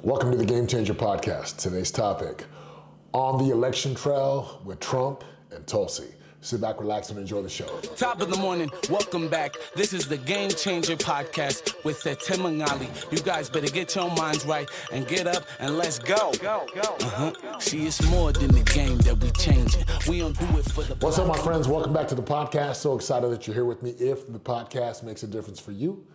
Welcome to the Game Changer Podcast. Today's topic, on the election trail with Trump and Tulsi. Sit back, relax, and enjoy the show. Top of the morning, welcome back. This is the Game Changer Podcast with Setema Gali. You guys better get your minds right and get up and let's go. See, it's more than the game that we changing. We don't do it for the... What's up, my friends? Welcome back to the podcast. So excited that you're here with me. If the podcast makes a difference for you,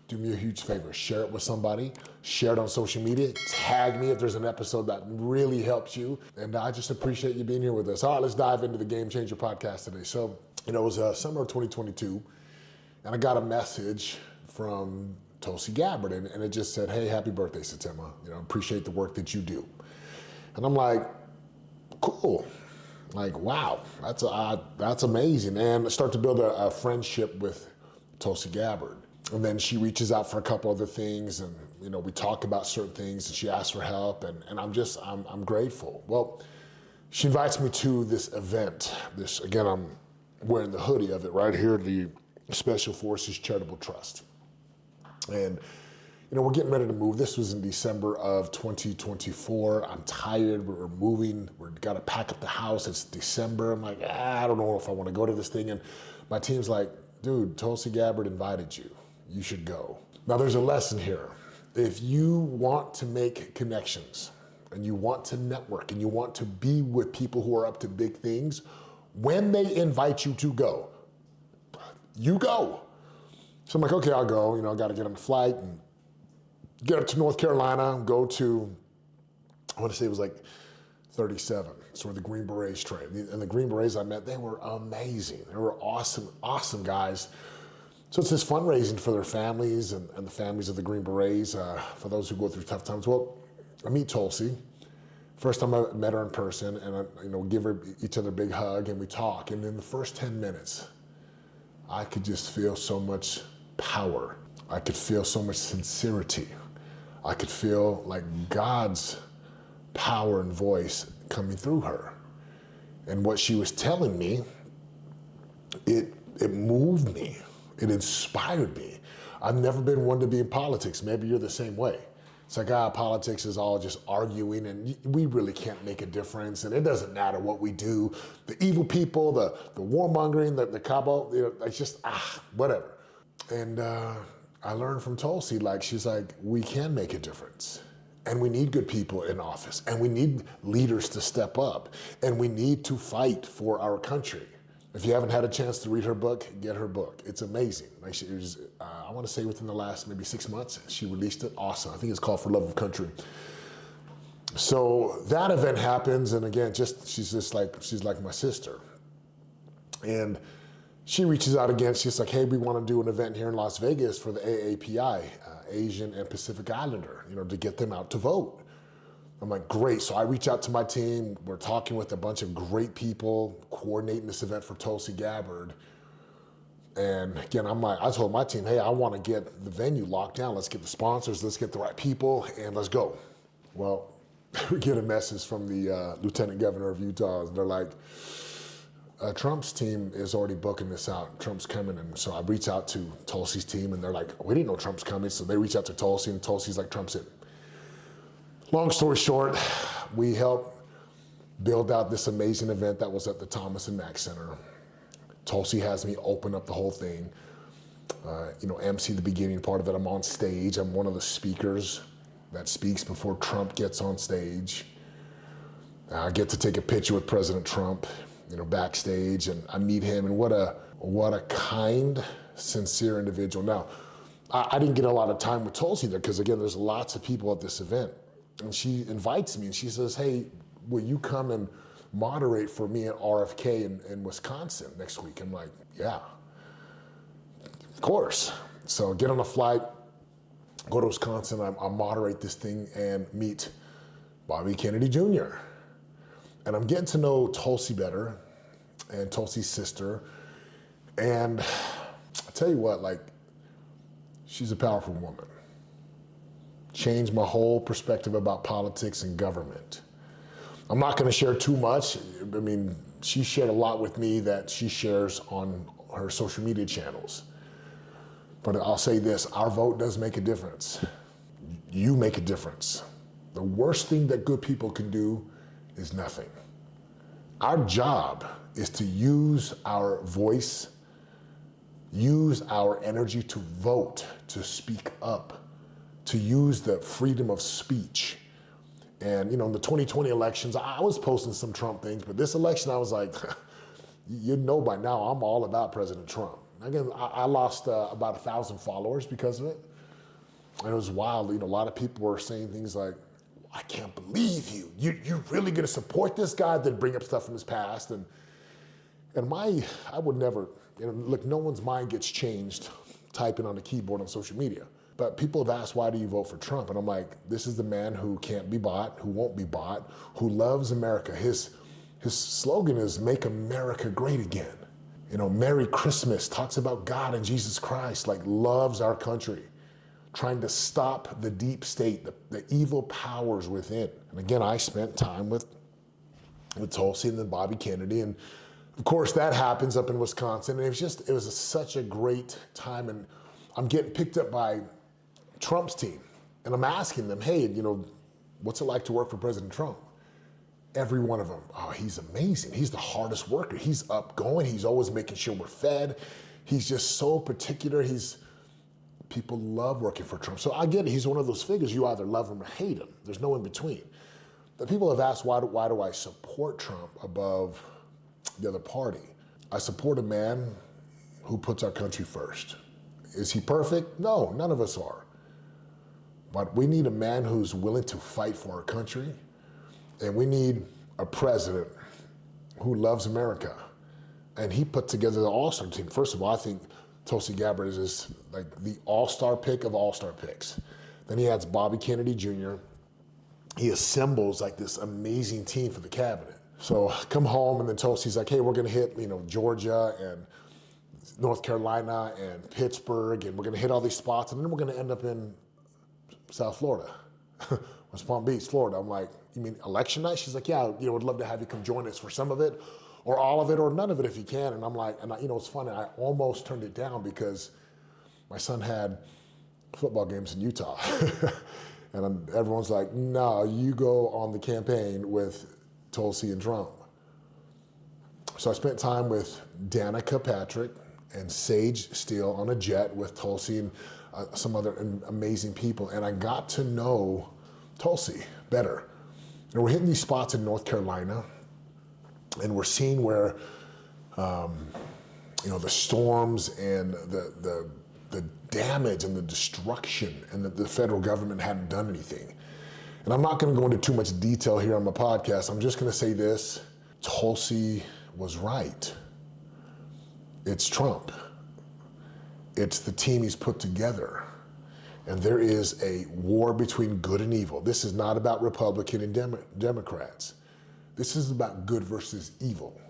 do me a huge favor. Share it with somebody. Share it on social media. Tag me if there's an episode that really helps you. And I just appreciate you being here with us. All right, let's dive into the Game Changer Podcast today. So, it was summer of 2022, and I got a message from Tulsi Gabbard, and it just said, "Hey, happy birthday, Setema. Appreciate the work that you do." And I'm like, cool. Like, wow, that's amazing. And I start to build a friendship with Tulsi Gabbard. And then she reaches out for a couple other things, and we talk about certain things, and she asks for help, and I'm grateful. Well, she invites me to this event. Again, I'm wearing the hoodie of it right here, the Special Forces Charitable Trust. And we're getting ready to move. This was in December of 2024. I'm tired. We're moving. We've got to pack up the house. It's December. I'm like, I don't know if I want to go to this thing. And my team's like, dude, Tulsi Gabbard invited you. You should go. Now, there's a lesson here. If you want to make connections and you want to network and you want to be with people who are up to big things, when they invite you to go, you go. So I'm like, okay, I'll go. I got to get on the flight and get up to North Carolina, go to, I want to say it was like 37. It's where the Green Berets train. And the Green Berets I met, they were amazing. They were awesome, awesome guys. So it's this fundraising for their families and the families of the Green Berets, for those who go through tough times. Well, I meet Tulsi. First time I met her in person, and we give her each other a big hug, and we talk. And in the first 10 minutes, I could just feel so much power. I could feel so much sincerity. I could feel like God's power and voice coming through her. And what she was telling me, it moved me. It inspired me. I've never been one to be in politics. Maybe you're the same way. It's like, politics is all just arguing, and we really can't make a difference, and it doesn't matter what we do. The evil people, the warmongering, the cabo, it's just, whatever. And I learned from Tulsi, she's like, we can make a difference. And we need good people in office, and we need leaders to step up, and we need to fight for our country. If you haven't had a chance to read her book, get her book. It's amazing. I want to say within the last maybe 6 months, she released it. Awesome. I think it's called For Love of Country. So that event happens, and again, she's like my sister. And she reaches out again. She's like, hey, we want to do an event here in Las Vegas for the AAPI, Asian and Pacific Islander, to get them out to vote. I'm like, great. So I reach out to my team. We're talking with a bunch of great people, coordinating this event for Tulsi Gabbard. And again, I told my team, hey, I want to get the venue locked down. Let's get the sponsors, let's get the right people, and let's go. Well, we get a message from the Lieutenant Governor of Utah. They're like, Trump's team is already booking this out. Trump's coming. And so I reach out to Tulsi's team, and they're like, we didn't know Trump's coming. So they reach out to Tulsi, and Tulsi's like, Trump's in. Long story short, we helped build out this amazing event that was at the Thomas and Mack Center. Tulsi has me open up the whole thing, MC the beginning part of it. I'm on stage. I'm one of the speakers that speaks before Trump gets on stage. I get to take a picture with President Trump, backstage, and I meet him, and what a kind, sincere individual. Now, I didn't get a lot of time with Tulsi there because, again, there's lots of people at this event. And she invites me, and she says, hey, will you come and moderate for me at RFK in Wisconsin next week? I'm like, yeah, of course. So get on a flight, go to Wisconsin, I moderate this thing and meet Bobby Kennedy Jr. And I'm getting to know Tulsi better and Tulsi's sister. And I tell you what, she's a powerful woman. Changed my whole perspective about politics and government. I'm not going to share too much. She shared a lot with me that she shares on her social media channels. But I'll say this, our vote does make a difference. You make a difference. The worst thing that good people can do is nothing. Our job is to use our voice, use our energy to vote, to speak up, to use the freedom of speech. And in the 2020 elections, I was posting some Trump things, but this election I was like, you know by now I'm all about President Trump. Again, I lost about 1,000 followers because of it. And it was wild. A lot of people were saying things like, I can't believe you. You're really gonna support this guy that bring up stuff from his past. And I would never, look, no one's mind gets changed typing on a keyboard on social media. But people have asked, why do you vote for Trump? And I'm like, this is the man who can't be bought, who won't be bought, who loves America. His slogan is make America great again. Merry Christmas, talks about God and Jesus Christ, like loves our country, trying to stop the deep state, the evil powers within. And again, I spent time with Tulsi and then Bobby Kennedy. And of course that happens up in Wisconsin. And it was such a great time. And I'm getting picked up by Trump's team. And I'm asking them, hey, what's it like to work for President Trump? Every one of them, oh, he's amazing. He's the hardest worker. He's upgoing. He's always making sure we're fed. He's just so particular. People love working for Trump. So I get it. He's one of those figures. You either love him or hate him. There's no in between. But people have asked, why do I support Trump above the other party? I support a man who puts our country first. Is he perfect? No, none of us are. But we need a man who's willing to fight for our country. And we need a president who loves America. And he put together the all-star team. First of all, I think Tulsi Gabbard is like the all-star pick of all-star picks. Then he adds Bobby Kennedy Jr. He assembles like this amazing team for the cabinet. So come home and then Tulsi's like, hey, we're gonna hit Georgia and North Carolina and Pittsburgh, and we're gonna hit all these spots, and then we're gonna end up in South Florida, West Palm Beach, Florida. I'm like, you mean election night? She's like, yeah, would love to have you come join us for some of it, or all of it, or none of it if you can. And I'm like, it's funny, I almost turned it down because my son had football games in Utah. And everyone's like, no, you go on the campaign with Tulsi and Trump. So I spent time with Danica Patrick and Sage Steele on a jet with Tulsi and some other amazing people. And I got to know Tulsi better. And we're hitting these spots in North Carolina, and we're seeing where, the storms and the damage and the destruction, and that the federal government hadn't done anything. And I'm not going to go into too much detail here on my podcast. I'm just going to say this: Tulsi was right. It's Trump. It's the team he's put together. And there is a war between good and evil. This is not about Republican and Democrats. This is about good versus evil.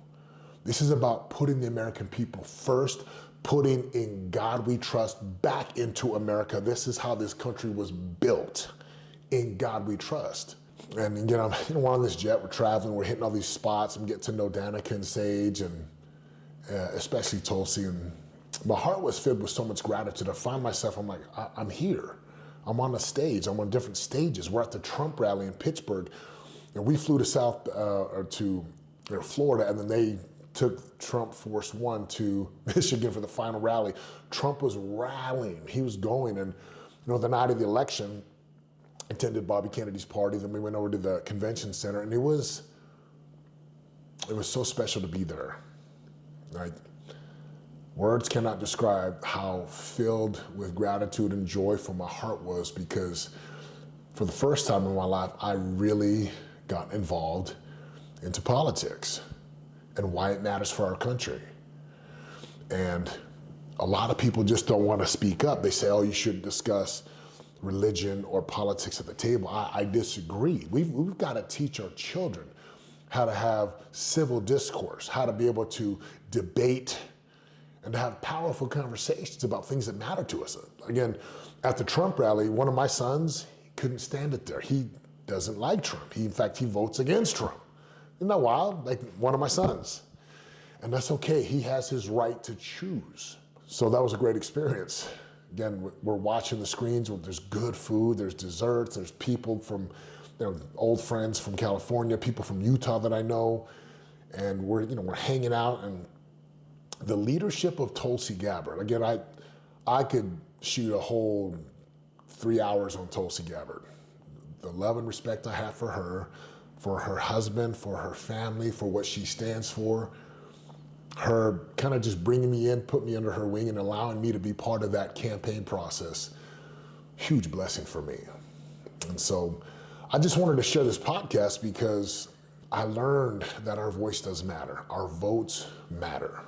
This is about putting the American people first, putting in God we trust back into America. This is how this country was built. In God we trust. And again, we're on this jet, we're traveling, we're hitting all these spots. I'm getting to know Danica and Sage, and especially Tulsi. And my heart was filled with so much gratitude. I find myself, I'm like, I'm here. I'm on a stage. I'm on different stages. We're at the Trump rally in Pittsburgh, and we flew to Florida, and then they took Trump Force One to Michigan for the final rally. Trump was rallying. He was going, and the night of the election, attended Bobby Kennedy's party. Then we went over to the convention center, and it was so special to be there. Right? Words cannot describe how filled with gratitude and joyful my heart was, because for the first time in my life, I really got involved into politics and why it matters for our country. And a lot of people just don't want to speak up. They say, oh, you shouldn't discuss religion or politics at the table. I disagree. We've got to teach our children how to have civil discourse, how to be able to debate and to have powerful conversations about things that matter to us. Again, at the Trump rally, one of my sons couldn't stand it there. He doesn't like Trump. In fact, he votes against Trump. Isn't that wild? Like one of my sons. And that's okay. He has his right to choose. So that was a great experience. Again, we're watching the screens. There's good food, there's desserts, there's people from old friends from California, people from Utah that I know, and we're hanging out. And the leadership of Tulsi Gabbard. Again, I could shoot a whole 3 hours on Tulsi Gabbard. The love and respect I have for her husband, for her family, for what she stands for. Her kind of just bringing me in, put me under her wing, and allowing me to be part of that campaign process. Huge blessing for me. And so I just wanted to share this podcast because I learned that our voice does matter. Our votes matter.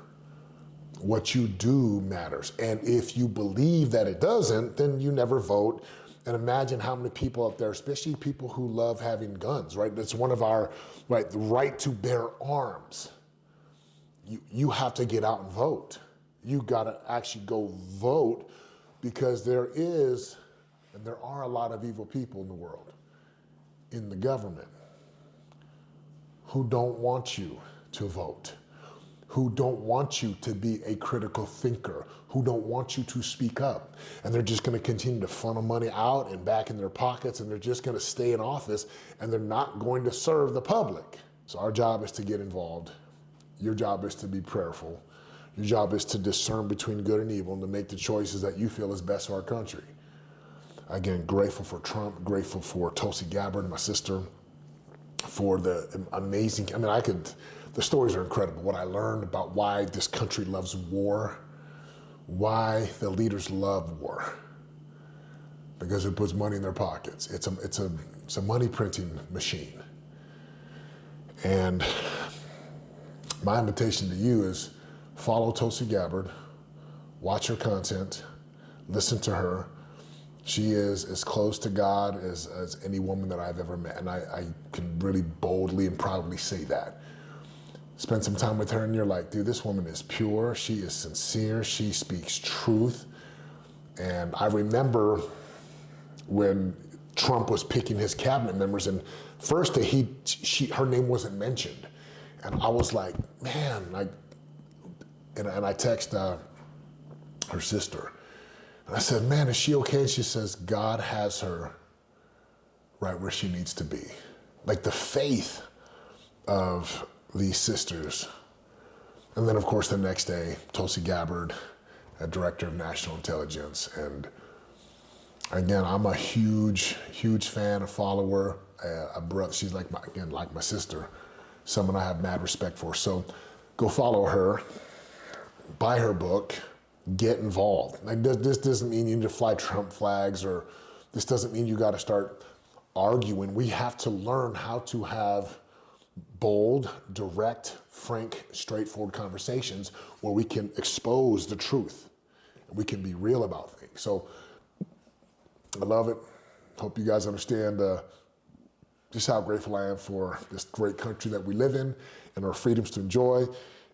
What you do matters. And if you believe that it doesn't, then you never vote. And imagine how many people out there, especially people who love having guns, right? That's one of our, right, the right to bear arms. You have to get out and vote. You gotta actually go vote, because there is, and there are a lot of evil people in the world, in the government, who don't want you to vote, who don't want you to be a critical thinker, who don't want you to speak up. And they're just gonna continue to funnel money out and back in their pockets, and they're just gonna stay in office, and they're not going to serve the public. So our job is to get involved. Your job is to be prayerful. Your job is to discern between good and evil and to make the choices that you feel is best for our country. Again, grateful for Trump, grateful for Tulsi Gabbard, my sister, for the amazing, the stories are incredible. What I learned about why this country loves war, why the leaders love war, because it puts money in their pockets. It's a money printing machine. And my invitation to you is follow Tulsi Gabbard, watch her content, listen to her. She is as close to God as any woman that I've ever met, and I can really boldly and proudly say that. Spend some time with her and you're like, dude, this woman is pure, she is sincere, she speaks truth. And I remember when Trump was picking his cabinet members, and first her name wasn't mentioned. And I was like, man, and I text her sister. And I said, man, is she okay? And she says, God has her right where she needs to be. Like the faith of these sisters. And then, of course, the next day, Tulsi Gabbard, a director of national intelligence. And again, I'm a huge, huge fan, a follower, a brother. She's like my sister, someone I have mad respect for. So go follow her, buy her book, get involved. Like this doesn't mean you need to fly Trump flags, or this doesn't mean you got to start arguing. We have to learn how to have bold, direct, frank, straightforward conversations where we can expose the truth and we can be real about things. So I love it. Hope you guys understand just how grateful I am for this great country that we live in and our freedoms to enjoy.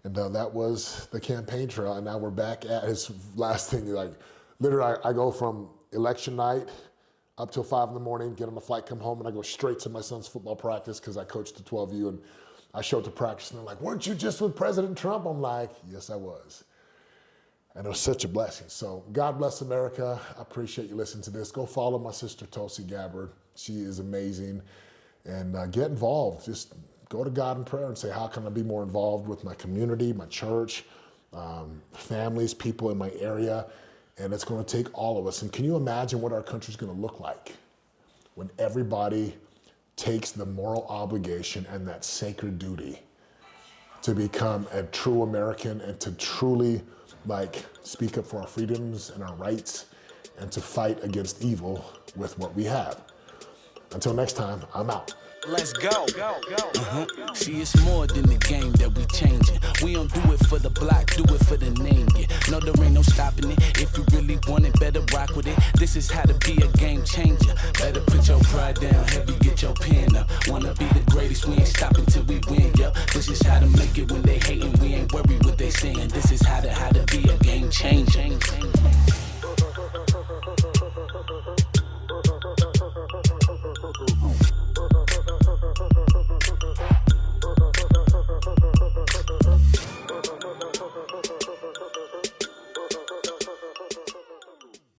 And that was the campaign trail. And now we're back at his last thing. Like, literally, I go from election night up till 5 in the morning, get on the flight, come home, and I go straight to my son's football practice because I coached the 12U. And I show up to practice, and they're like, weren't you just with President Trump? I'm like, yes, I was. And it was such a blessing. So God bless America. I appreciate you listening to this. Go follow my sister, Tulsi Gabbard. She is amazing. And get involved. Just go to God in prayer and say, how can I be more involved with my community, my church, families, people in my area? And it's going to take all of us. And can you imagine what our country's going to look like when everybody takes the moral obligation and that sacred duty to become a true American and to truly speak up for our freedoms and our rights and to fight against evil with what we have. Until next time, I'm out. Let's go. See, it's more than the game that we changing. We don't do it for the block, do it for the name. Yeah. No, there ain't no stopping it. If you really want it, better rock with it. This is how to be a game changer. Better put your pride down, heavy, get your pen up. Wanna be the greatest, we ain't stopping till we win, yo. This is how to make it when they hating. We ain't worried what they saying. This is how to be a game changer.